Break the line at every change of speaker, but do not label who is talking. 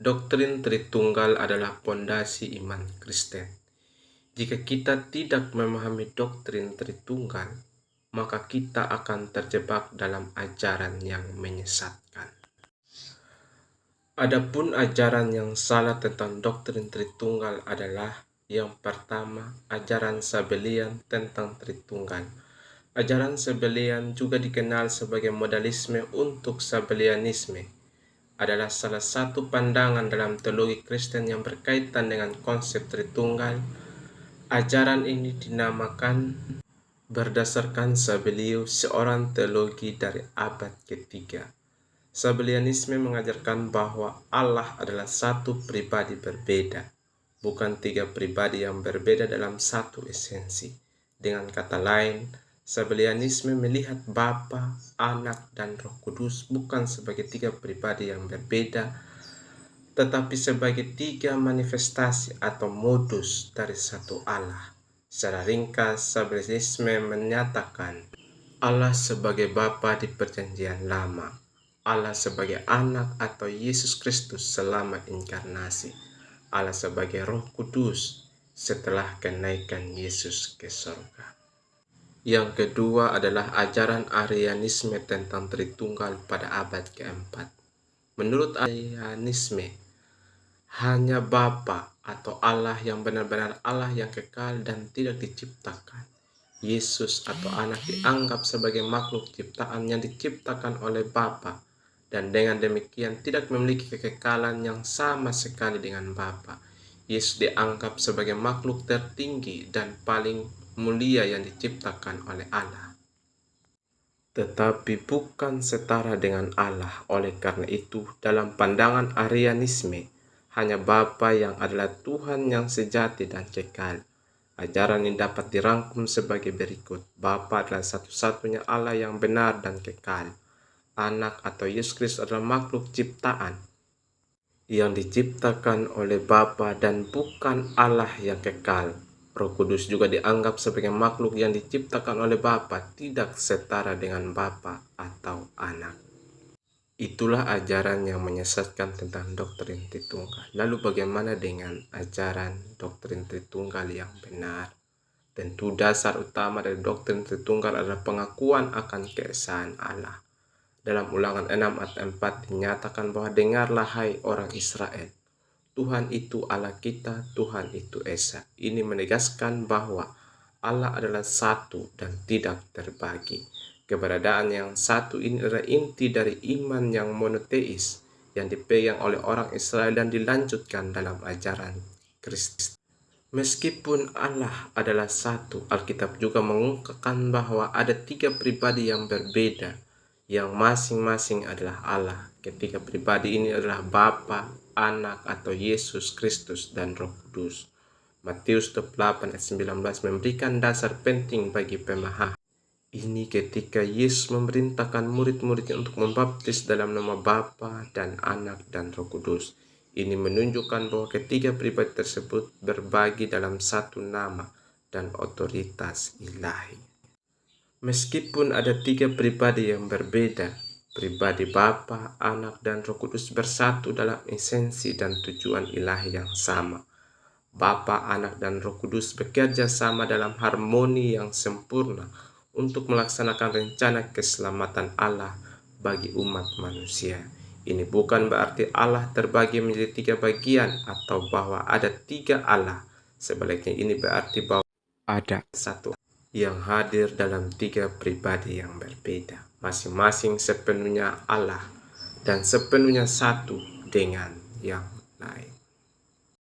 Doktrin Tritunggal adalah pondasi iman Kristen. Jika kita tidak memahami doktrin Tritunggal, maka kita akan terjebak dalam ajaran yang menyesatkan. Adapun ajaran yang salah tentang doktrin Tritunggal adalah yang pertama, ajaran Sabellian tentang Tritunggal. Ajaran Sabellian juga dikenal sebagai modalisme untuk Sabellianisme, adalah salah satu pandangan dalam teologi Kristen yang berkaitan dengan konsep Tritunggal. Ajaran ini dinamakan berdasarkan Sabellius, seorang teologi dari abad ketiga. Sabellianisme mengajarkan bahwa Allah adalah satu pribadi berbeda, bukan tiga pribadi yang berbeda dalam satu esensi. Dengan kata lain, Sabellianisme melihat Bapa, Anak, dan Roh Kudus bukan sebagai tiga pribadi yang berbeda, tetapi sebagai tiga manifestasi atau modus dari satu Allah. Secara ringkas, Sabellianisme menyatakan Allah sebagai Bapa di Perjanjian Lama, Allah sebagai Anak atau Yesus Kristus selama inkarnasi, Allah sebagai Roh Kudus setelah kenaikan Yesus ke surga. Yang kedua adalah ajaran Arianisme tentang Tritunggal pada abad keempat. Menurut Arianisme, hanya Bapa atau Allah yang benar-benar Allah yang kekal dan tidak diciptakan. Yesus atau Anak dianggap sebagai makhluk ciptaan yang diciptakan oleh Bapa, dan dengan demikian tidak memiliki kekekalan yang sama sekali dengan Bapa. Yesus dianggap sebagai makhluk tertinggi dan paling mulia yang diciptakan oleh Allah, tetapi bukan setara dengan Allah. Oleh karena itu, dalam pandangan Arianisme, hanya Bapa yang adalah Tuhan yang sejati dan kekal. Ajaran ini dapat dirangkum sebagai berikut. Bapa adalah satu-satunya Allah yang benar dan kekal. Anak atau Yesus Kristus adalah makhluk ciptaan yang diciptakan oleh Bapa dan bukan Allah yang kekal. Roh Kudus juga dianggap sebagai makhluk yang diciptakan oleh Bapa, tidak setara dengan Bapa atau Anak. Itulah ajaran yang menyesatkan tentang doktrin Tritunggal. Lalu bagaimana dengan ajaran doktrin Tritunggal yang benar? Tentu dasar utama dari doktrin Tritunggal adalah pengakuan akan keesaan Allah. Dalam Ulangan 6 ayat 4 dinyatakan bahwa dengarlah hai orang Israel, Tuhan itu Allah kita, Tuhan itu Esa. Ini menegaskan bahwa Allah adalah satu dan tidak terbagi. Keberadaan yang satu ini adalah inti dari iman yang monoteis yang dipegang oleh orang Israel dan dilanjutkan dalam ajaran Kristus. Meskipun Allah adalah satu, Alkitab juga mengungkapkan bahwa ada tiga pribadi yang berbeda, yang masing-masing adalah Allah. Ketiga pribadi ini adalah Bapa, Anak atau Yesus Kristus, dan Roh Kudus. Matius 28 ayat 19 memberikan dasar penting bagi pemahaman ini ketika Yesus memerintahkan murid-muridnya untuk membaptis dalam nama Bapa dan Anak dan Roh Kudus. Ini menunjukkan bahwa ketiga pribadi tersebut berbagi dalam satu nama dan otoritas ilahi. Meskipun ada tiga pribadi yang berbeda, pribadi Bapa, Anak, dan Roh Kudus bersatu dalam esensi dan tujuan ilahi yang sama. Bapa, Anak, dan Roh Kudus bekerja sama dalam harmoni yang sempurna untuk melaksanakan rencana keselamatan Allah bagi umat manusia. Ini bukan berarti Allah terbagi menjadi tiga bagian atau bahwa ada tiga Allah. Sebaliknya ini berarti bahwa ada satu yang hadir dalam tiga pribadi yang berbeda, masing-masing sepenuhnya Allah dan sepenuhnya satu dengan yang lain.